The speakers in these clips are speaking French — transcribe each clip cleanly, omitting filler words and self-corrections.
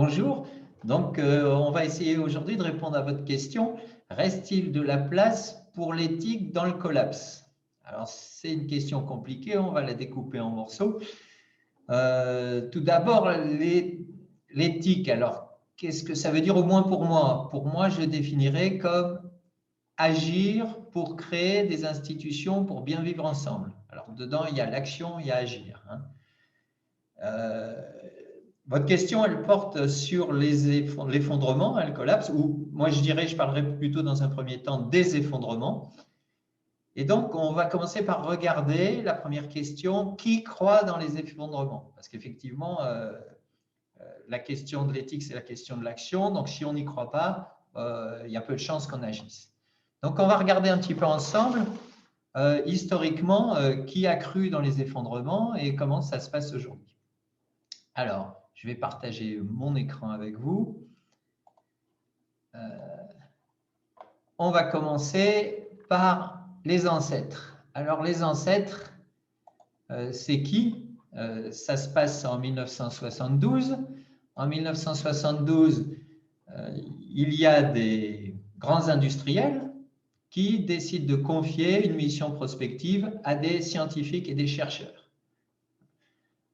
Bonjour, donc on va essayer aujourd'hui de répondre à votre question. Reste-t-il de la place pour l'éthique dans le collapse? Alors c'est une question compliquée, on va la découper en morceaux. Tout d'abord, l'éthique, alors qu'est-ce que ça veut dire au moins pour moi? Pour moi, je définirais comme agir pour créer des institutions pour bien vivre ensemble. Alors dedans, il y a l'action, il y a agir. Votre question, elle porte sur l'effondrement, le collapse, ou moi je dirais, je parlerai plutôt dans un premier temps des effondrements. Et donc, on va commencer par regarder la première question, qui croit dans les effondrements? Parce qu'effectivement, la question de l'éthique, c'est la question de l'action. Donc, si on n'y croit pas, il y a peu de chances qu'on agisse. Donc, on va regarder un petit peu ensemble, historiquement, qui a cru dans les effondrements et comment ça se passe aujourd'hui. Alors, je vais partager mon écran avec vous. On va commencer par les ancêtres. Alors, les ancêtres, c'est qui? Ça se passe en 1972. En 1972, il y a des grands industriels qui décident de confier une mission prospective à des scientifiques et des chercheurs.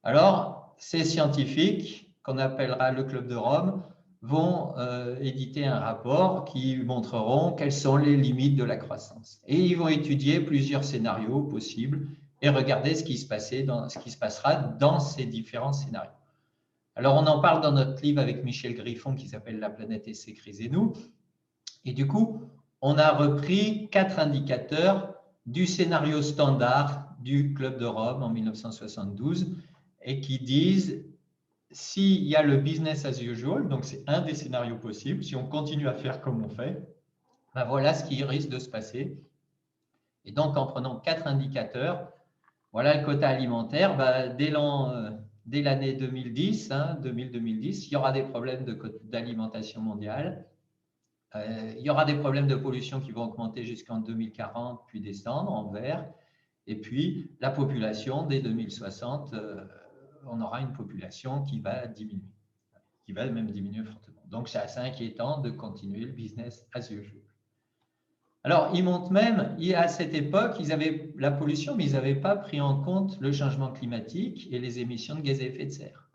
Alors, ces scientifiques, qu'on appellera le Club de Rome, vont éditer un rapport qui montreront quelles sont les limites de la croissance. Et ils vont étudier plusieurs scénarios possibles et regarder ce qui se passera dans ces différents scénarios. Alors, on en parle dans notre livre avec Michel Griffon qui s'appelle « La planète essaie, crisez-nous ». Et du coup, on a repris 4 indicateurs du scénario standard du Club de Rome en 1972 et qui disent s'il y a le business as usual, donc c'est un des scénarios possibles, si on continue à faire comme on fait, ben voilà ce qui risque de se passer. Et donc, en prenant 4 indicateurs, voilà le quota alimentaire, ben, dès l'année 2010, 2010, il y aura des problèmes d'alimentation mondiale. Il y aura des problèmes de pollution qui vont augmenter jusqu'en 2040, puis descendre en vert. Et puis, la population, dès 2060, on aura une population qui va diminuer, qui va même diminuer fortement. Donc, c'est assez inquiétant de continuer le business as usual. Alors, ils montrent même, à cette époque, ils avaient la pollution, mais ils n'avaient pas pris en compte le changement climatique et les émissions de gaz à effet de serre.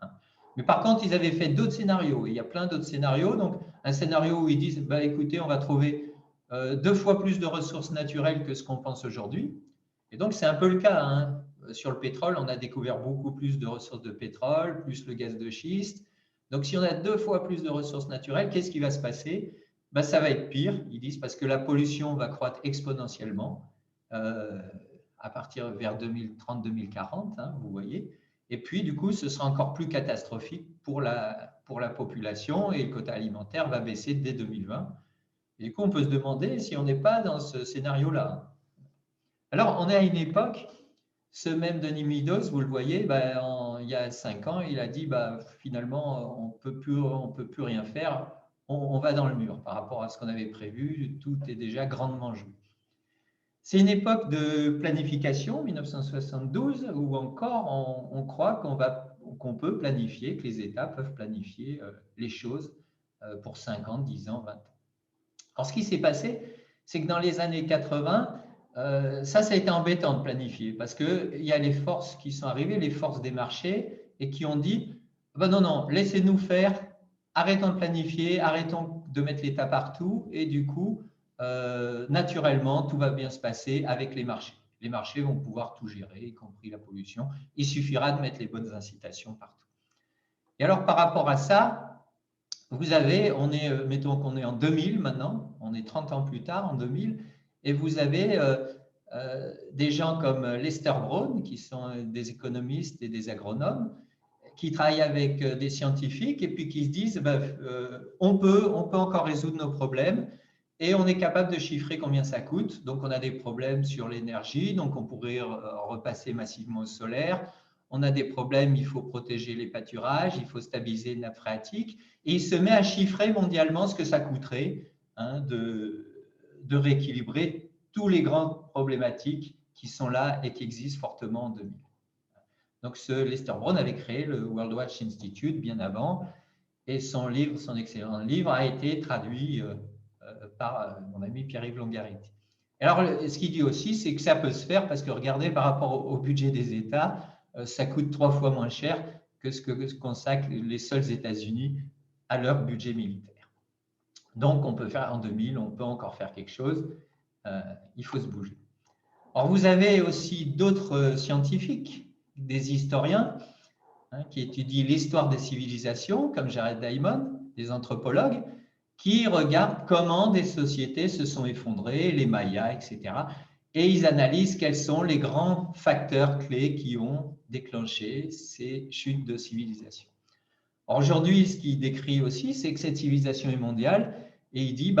Mais par contre, ils avaient fait d'autres scénarios. Et il y a plein d'autres scénarios. Donc, un scénario où ils disent, bah, écoutez, on va trouver 2 fois plus de ressources naturelles que ce qu'on pense aujourd'hui. Et donc, c'est un peu le cas. Sur le pétrole, on a découvert beaucoup plus de ressources de pétrole, plus le gaz de schiste. Donc, si on a 2 fois plus de ressources naturelles, qu'est-ce qui va se passer? Ben, ça va être pire, ils disent, parce que la pollution va croître exponentiellement à partir vers 2030-2040, vous voyez. Et puis, du coup, ce sera encore plus catastrophique pour la population et le quota alimentaire va baisser dès 2020. Et du coup, on peut se demander si on n'est pas dans ce scénario-là. Alors, on est à une époque, ce même Denis Meadows, vous le voyez, ben, il y a 5 ans, il a dit ben, finalement, on peut plus rien faire, on va dans le mur par rapport à ce qu'on avait prévu, tout est déjà grandement joué. C'est une époque de planification, 1972, où encore on croit qu'on peut planifier, que les États peuvent planifier les choses pour 5 ans, 10 ans, 20 ans. Alors, ce qui s'est passé, c'est que dans les années 80, ça a été embêtant de planifier parce qu'il y a les forces qui sont arrivées, les forces des marchés, et qui ont dit ben non, laissez-nous faire, arrêtons de planifier, arrêtons de mettre l'État partout, et du coup, naturellement, tout va bien se passer avec les marchés. Les marchés vont pouvoir tout gérer, y compris la pollution. Il suffira de mettre les bonnes incitations partout. Et alors, par rapport à ça, vous avez, mettons qu'on est en 2000 maintenant, on est 30 ans plus tard, en 2000, et vous avez des gens comme Lester Brown, qui sont des économistes et des agronomes, qui travaillent avec des scientifiques et puis qui se disent on peut encore résoudre nos problèmes et on est capable de chiffrer combien ça coûte. Donc, on a des problèmes sur l'énergie, donc on pourrait repasser massivement au solaire. On a des problèmes, il faut protéger les pâturages, il faut stabiliser les nappes phréatiques. Et il se met à chiffrer mondialement ce que ça coûterait de rééquilibrer tous les grandes problématiques qui sont là et qui existent fortement en 2000. Donc, Lester Brown avait créé le World Watch Institute bien avant. Et son livre, son excellent livre, a été traduit par mon ami Pierre-Yves Longaretti. Alors, ce qu'il dit aussi, c'est que ça peut se faire parce que, regardez, par rapport au budget des États, ça coûte 3 fois moins cher que ce que consacrent les seuls États-Unis à leur budget militaire. Donc, on peut faire en 2000, on peut encore faire quelque chose. Il faut se bouger. Alors, vous avez aussi d'autres scientifiques, des historiens, qui étudient l'histoire des civilisations, comme Jared Diamond, des anthropologues, qui regardent comment des sociétés se sont effondrées, les Mayas, etc. Et ils analysent quels sont les grands facteurs clés qui ont déclenché ces chutes de civilisation. Aujourd'hui, ce qu'il décrit aussi, c'est que cette civilisation est mondiale, et il dit,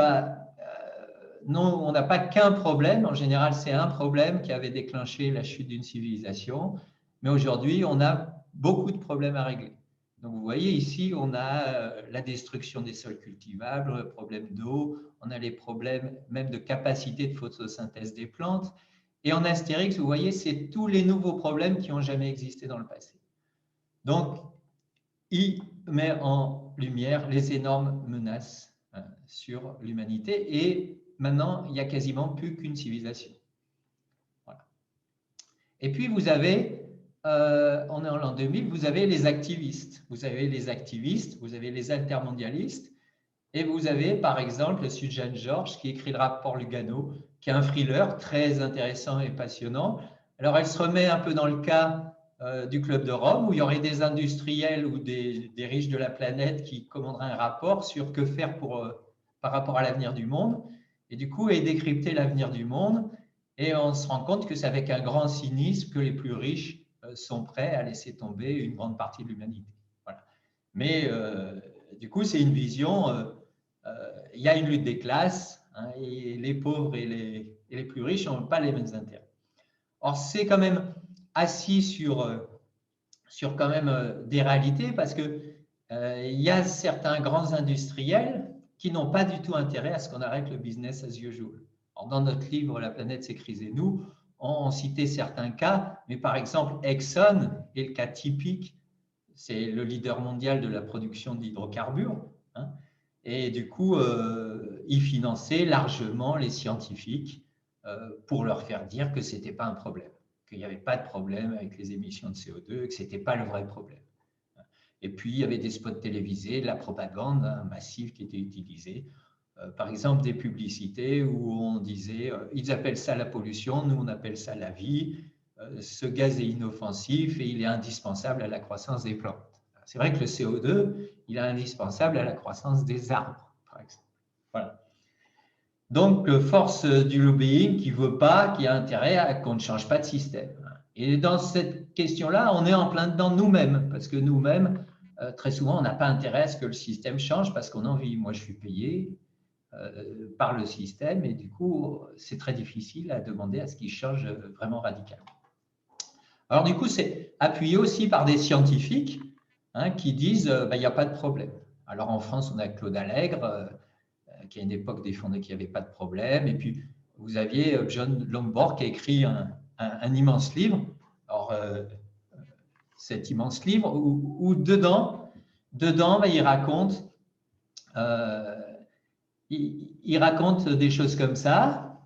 non, on n'a pas qu'un problème, en général c'est un problème qui avait déclenché la chute d'une civilisation, mais aujourd'hui on a beaucoup de problèmes à régler. Donc vous voyez ici, on a la destruction des sols cultivables, le problème d'eau, on a les problèmes même de capacité de photosynthèse des plantes, et en Astérix, vous voyez, c'est tous les nouveaux problèmes qui n'ont jamais existé dans le passé. Donc, il met en lumière les énormes menaces sur l'humanité, et maintenant, il n'y a quasiment plus qu'une civilisation. Voilà. Et puis, vous avez, on est en l'an 2000, vous avez les activistes. Vous avez les activistes, vous avez les altermondialistes, et vous avez, par exemple, Suzanne Georges, qui écrit le rapport Lugano, qui est un thriller très intéressant et passionnant. Alors, elle se remet un peu dans le cas du Club de Rome, où il y aurait des industriels ou des riches de la planète qui commanderaient un rapport sur que faire par rapport à l'avenir du monde. Et du coup, elle décrypter l'avenir du monde, et on se rend compte que c'est avec un grand cynisme que les plus riches sont prêts à laisser tomber une grande partie de l'humanité. Voilà. Mais du coup, c'est une vision, il y a une lutte des classes, hein, et les pauvres et les plus riches n'ont pas les mêmes intérêts. Or, c'est quand même assis sur quand même des réalités, parce que il y a certains grands industriels qui n'ont pas du tout intérêt à ce qu'on arrête le business as usual. Alors, dans notre livre « La planète s'écrise et nous », on citait certains cas, mais par exemple, Exxon est le cas typique, c'est le leader mondial de la production d'hydrocarbures, hein, et du coup, il finançait largement les scientifiques pour leur faire dire que ce n'était pas un problème, qu'il n'y avait pas de problème avec les émissions de CO2, que ce n'était pas le vrai problème. Et puis, il y avait des spots télévisés, la propagande massive qui était utilisée. Par exemple, des publicités où on disait ils appellent ça la pollution, nous on appelle ça la vie. Ce gaz est inoffensif et il est indispensable à la croissance des plantes. C'est vrai que le CO2, il est indispensable à la croissance des arbres, par exemple. Voilà. Donc, force du lobbying qui ne veut pas, qui a intérêt à qu'on ne change pas de système. Et dans cette question-là, on est en plein dedans nous-mêmes, parce que nous-mêmes, très souvent, on n'a pas intérêt à ce que le système change parce qu'on en vit. Moi, je suis payé par le système, et du coup, c'est très difficile à demander à ce qu'il change vraiment radicalement. Alors, du coup, c'est appuyé aussi par des scientifiques qui disent il n'y a pas de problème. Alors, en France, on a Claude Allègre, qui à une époque défendait qu'il n'y avait pas de problème, et puis vous aviez John Lomborg qui a écrit un immense livre. Alors, cet immense livre où dedans il raconte il raconte des choses comme ça.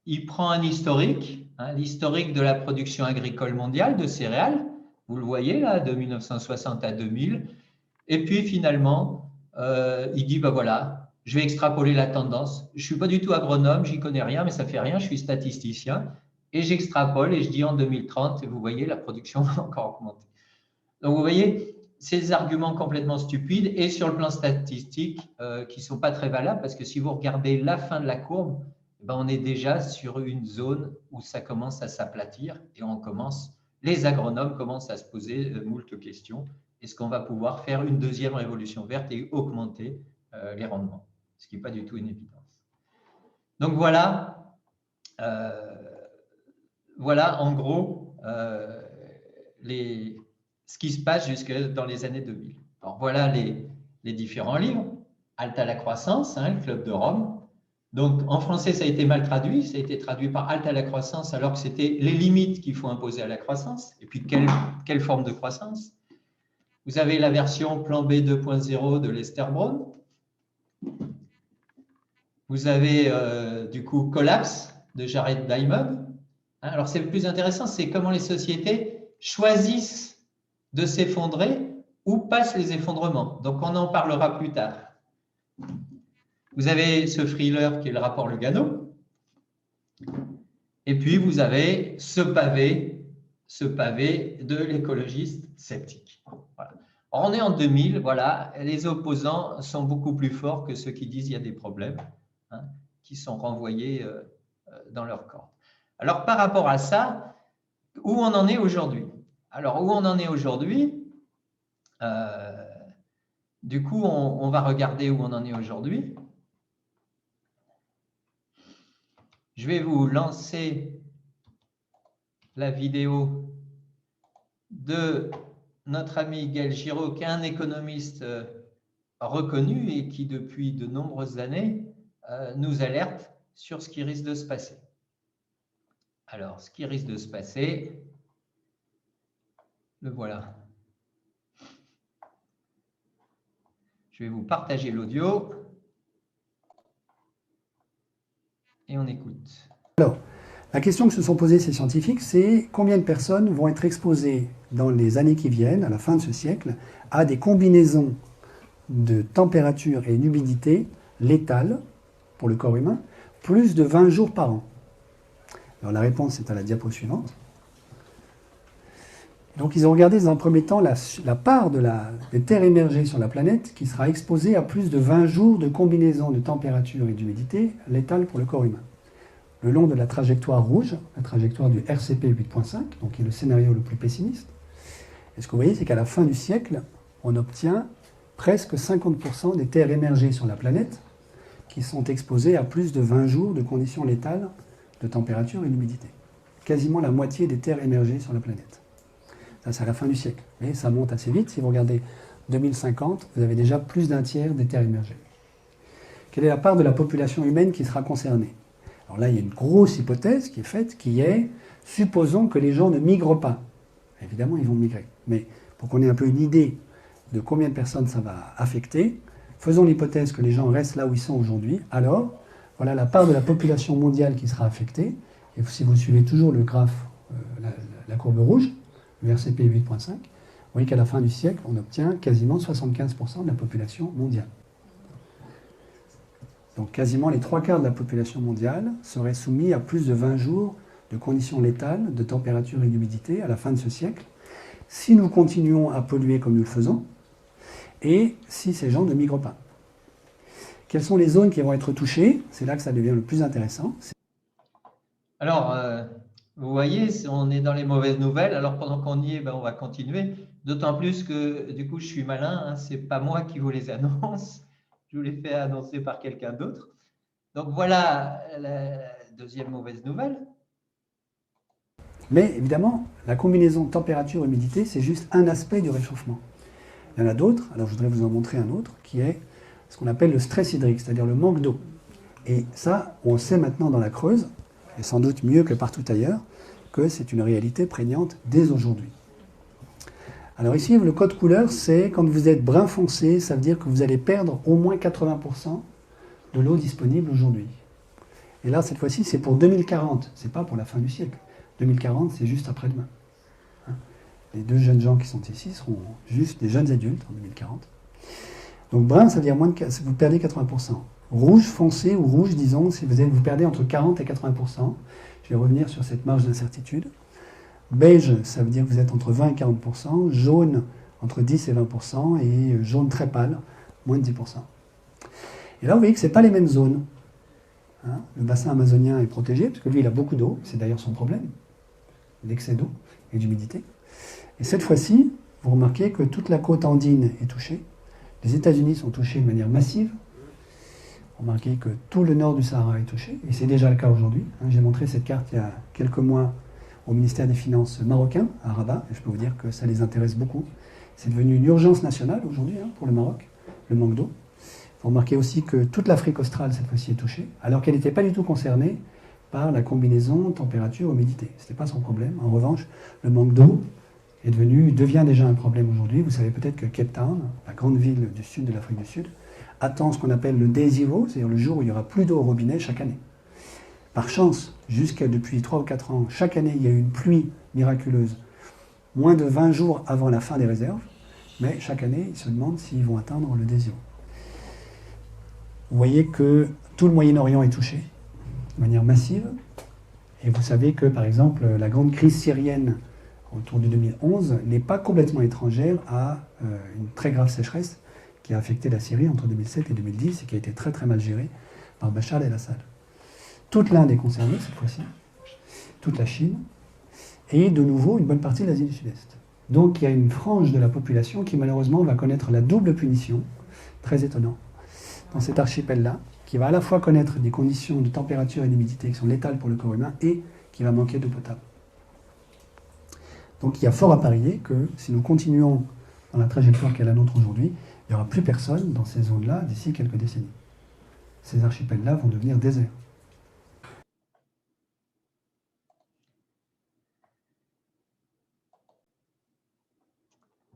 Il prend un historique, l'historique de la production agricole mondiale de céréales, vous le voyez là, de 1960 à 2000, et puis finalement il dit voilà, je vais extrapoler la tendance. Je ne suis pas du tout agronome, j'y connais rien, mais ça ne fait rien, je suis statisticien, et j'extrapole et je dis en 2030, et vous voyez, la production va encore augmenter. Donc vous voyez, ces arguments complètement stupides, et sur le plan statistique, qui ne sont pas très valables, parce que si vous regardez la fin de la courbe, on est déjà sur une zone où ça commence à s'aplatir, et les agronomes commencent à se poser moult questions. Est-ce qu'on va pouvoir faire une deuxième révolution verte et augmenter les rendements? Ce qui n'est pas du tout une évidence. Donc voilà, en gros ce qui se passe jusque dans les années 2000. Alors voilà les différents livres. Halte à la croissance, le Club de Rome. Donc en français, ça a été mal traduit. Ça a été traduit par Halte à la croissance, alors que c'était les limites qu'il faut imposer à la croissance. Et puis quelle forme de croissance? Vous avez la version plan B 2.0 de Lester Brown. Vous avez du coup Collapse de Jared Diamond. Alors, c'est le plus intéressant, c'est comment les sociétés choisissent de s'effondrer ou passent les effondrements. Donc, on en parlera plus tard. Vous avez ce thriller qui est le rapport Lugano. Et puis, vous avez ce pavé de l'écologiste sceptique. Voilà. On est en 2000, voilà, les opposants sont beaucoup plus forts que ceux qui disent qu'il y a des problèmes, hein, qui sont renvoyés dans leur camp. Alors, par rapport à ça, où on en est aujourd'hui? Alors, où on en est aujourd'hui, du coup, on va regarder où on en est aujourd'hui. Je vais vous lancer la vidéo de notre ami Gaël Giraud, qui est un économiste reconnu et qui, depuis de nombreuses années, nous alerte sur ce qui risque de se passer. Alors, ce qui risque de se passer, le voilà. Je vais vous partager l'audio et on écoute. Alors, la question que se sont posées ces scientifiques, c'est combien de personnes vont être exposées dans les années qui viennent, à la fin de ce siècle, à des combinaisons de température et d'humidité létales pour le corps humain, plus de 20 jours par an. Alors la réponse est à la diapo suivante. Donc ils ont regardé dans un premier temps la part des terres émergées sur la planète qui sera exposée à plus de 20 jours de combinaison de température et d'humidité létales pour le corps humain. Le long de la trajectoire rouge, la trajectoire du RCP 8.5, donc qui est le scénario le plus pessimiste. Et ce que vous voyez, c'est qu'à la fin du siècle, on obtient presque 50% des terres émergées sur la planète qui sont exposées à plus de 20 jours de conditions létales de température et d'humidité. Quasiment la moitié des terres émergées sur la planète. Ça, c'est à la fin du siècle. Et ça monte assez vite. Si vous regardez 2050, vous avez déjà plus d'un tiers des terres émergées. Quelle est la part de la population humaine qui sera concernée? Alors là, il y a une grosse hypothèse qui est faite, qui est, supposons que les gens ne migrent pas. Évidemment, ils vont migrer. Mais pour qu'on ait un peu une idée de combien de personnes ça va affecter, faisons l'hypothèse que les gens restent là où ils sont aujourd'hui. Alors, voilà la part de la population mondiale qui sera affectée. Et si vous suivez toujours le graphe, la courbe rouge, le RCP 8.5, vous voyez qu'à la fin du siècle, on obtient quasiment 75% de la population mondiale. Donc quasiment les 3/4 de la population mondiale seraient soumis à plus de 20 jours de conditions létales, de température et d'humidité à la fin de ce siècle, si nous continuons à polluer comme nous le faisons, et si ces gens ne migrent pas. Quelles sont les zones qui vont être touchées? C'est là que ça devient le plus intéressant. Alors, vous voyez, on est dans les mauvaises nouvelles. Alors, pendant qu'on y est, on va continuer. D'autant plus que, du coup, je suis malin. Hein, ce n'est pas moi qui vous les annonce. Je vous les fais annoncer par quelqu'un d'autre. Donc, voilà la deuxième mauvaise nouvelle. Mais évidemment, la combinaison température-humidité, c'est juste un aspect du réchauffement. Il y en a d'autres. Alors, je voudrais vous en montrer un autre, qui est ce qu'on appelle le stress hydrique, c'est-à-dire le manque d'eau. Et ça, on sait maintenant dans la Creuse, et sans doute mieux que partout ailleurs, que c'est une réalité prégnante dès aujourd'hui. Alors ici, le code couleur, c'est quand vous êtes brun foncé, ça veut dire que vous allez perdre au moins 80% de l'eau disponible aujourd'hui. Et là, cette fois-ci, c'est pour 2040, c'est pas pour la fin du siècle. 2040, c'est juste après-demain. Les deux jeunes gens qui sont ici seront juste des jeunes adultes en 2040. Donc brun, ça veut dire vous perdez 80%. Rouge foncé ou rouge, disons, si vous perdez entre 40 et 80%. Je vais revenir sur cette marge d'incertitude. Beige, ça veut dire que vous êtes entre 20 et 40%. Jaune, entre 10 et 20%. Et jaune très pâle, moins de 10%. Et là, vous voyez que ce n'est pas les mêmes zones. Hein, le bassin amazonien est protégé, parce que lui, il a beaucoup d'eau. C'est d'ailleurs son problème, l'excès d'eau et d'humidité. Et cette fois-ci, vous remarquez que toute la côte andine est touchée. Les États-Unis sont touchés de manière massive. Remarquez que tout le nord du Sahara est touché, et c'est déjà le cas aujourd'hui. J'ai montré cette carte il y a quelques mois au ministère des Finances marocain, à Rabat, et je peux vous dire que ça les intéresse beaucoup. C'est devenu une urgence nationale aujourd'hui pour le Maroc, le manque d'eau. Vous remarquez aussi que toute l'Afrique australe, cette fois-ci, est touchée, alors qu'elle n'était pas du tout concernée par la combinaison température-humidité. Ce n'était pas son problème. En revanche, le manque d'eau devient déjà un problème aujourd'hui. Vous savez peut-être que Cape Town, la grande ville du sud de l'Afrique du Sud, attend ce qu'on appelle le Day Zero, c'est-à-dire le jour où il n'y aura plus d'eau au robinet chaque année. Par chance, jusqu'à depuis 3 ou 4 ans, chaque année, il y a eu une pluie miraculeuse, moins de 20 jours avant la fin des réserves, mais chaque année, ils se demandent s'ils vont atteindre le Day Zero. Vous voyez que tout le Moyen-Orient est touché de manière massive, et vous savez que, par exemple, la grande crise syrienne autour de 2011 n'est pas complètement étrangère à une très grave sécheresse qui a affecté la Syrie entre 2007 et 2010 et qui a été très très mal gérée par Bachar el-Assad. Toute l'Inde est concernée cette fois-ci, toute la Chine, et de nouveau une bonne partie de l'Asie du Sud-Est. Donc il y a une frange de la population qui malheureusement va connaître la double punition, très étonnant, dans cet archipel-là, qui va à la fois connaître des conditions de température et d'humidité qui sont létales pour le corps humain et qui va manquer d'eau potable. Donc il y a fort à parier que si nous continuons dans la trajectoire qu'est la nôtre aujourd'hui, il n'y aura plus personne dans ces zones-là d'ici quelques décennies. Ces archipels-là vont devenir déserts.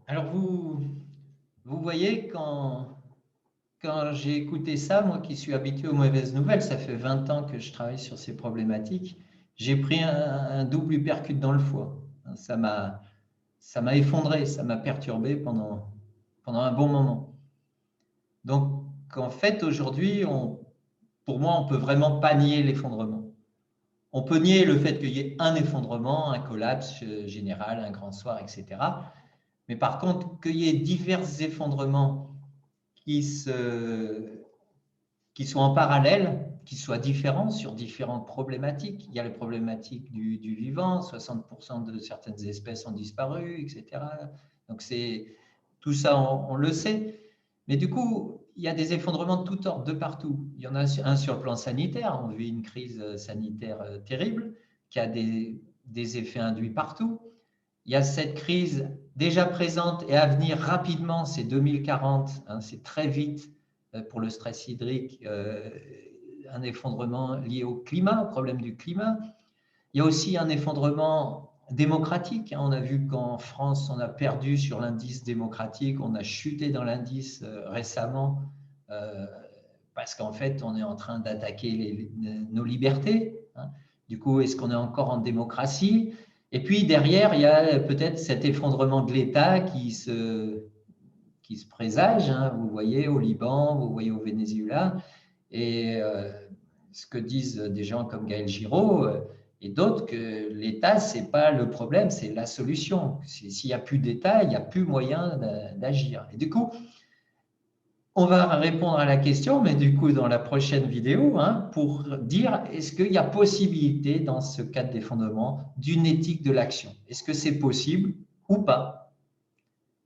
Alors vous voyez, quand j'ai écouté ça, moi qui suis habitué aux mauvaises nouvelles, ça fait 20 ans que je travaille sur ces problématiques, j'ai pris un double uppercut dans le foie. Ça m'a effondré, ça m'a perturbé pendant un bon moment. Donc, en fait, aujourd'hui, pour moi, on ne peut vraiment pas nier l'effondrement. On peut nier le fait qu'il y ait un effondrement, un collapse général, un grand soir, etc. Mais par contre, qu'il y ait divers effondrements qui sont en parallèle, qui soient différents sur différentes problématiques. Il y a les problématiques du vivant, 60% de certaines espèces ont disparu, etc. Donc, tout ça, on le sait. Mais du coup, il y a des effondrements de tout ordre, de partout. Il y en a un sur le plan sanitaire. On vit une crise sanitaire terrible qui a des effets induits partout. Il y a cette crise déjà présente et à venir rapidement, c'est 2040, hein, c'est très vite pour le stress hydrique, un effondrement lié au climat, au problème du climat. Il y a aussi un effondrement démocratique. On a vu qu'en France, on a perdu sur l'indice démocratique, on a chuté dans l'indice récemment parce qu'en fait, on est en train d'attaquer nos libertés. Hein. Du coup, est-ce qu'on est encore en démocratie? Et puis derrière, il y a peut-être cet effondrement de l'État qui se présage. Hein. Vous voyez au Liban, vous voyez au Venezuela. Et ce que disent des gens comme Gaël Giraud et d'autres, que l'État, ce n'est pas le problème, c'est la solution. S'il n'y a plus d'État, il n'y a plus moyen d'agir. Et du coup, on va répondre à la question, mais du coup, dans la prochaine vidéo, hein, pour dire est-ce qu'il y a possibilité, dans ce cas d'effondrement, d'une éthique de l'action? Est-ce que c'est possible ou pas?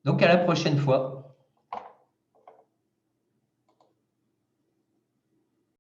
Donc, à la prochaine fois.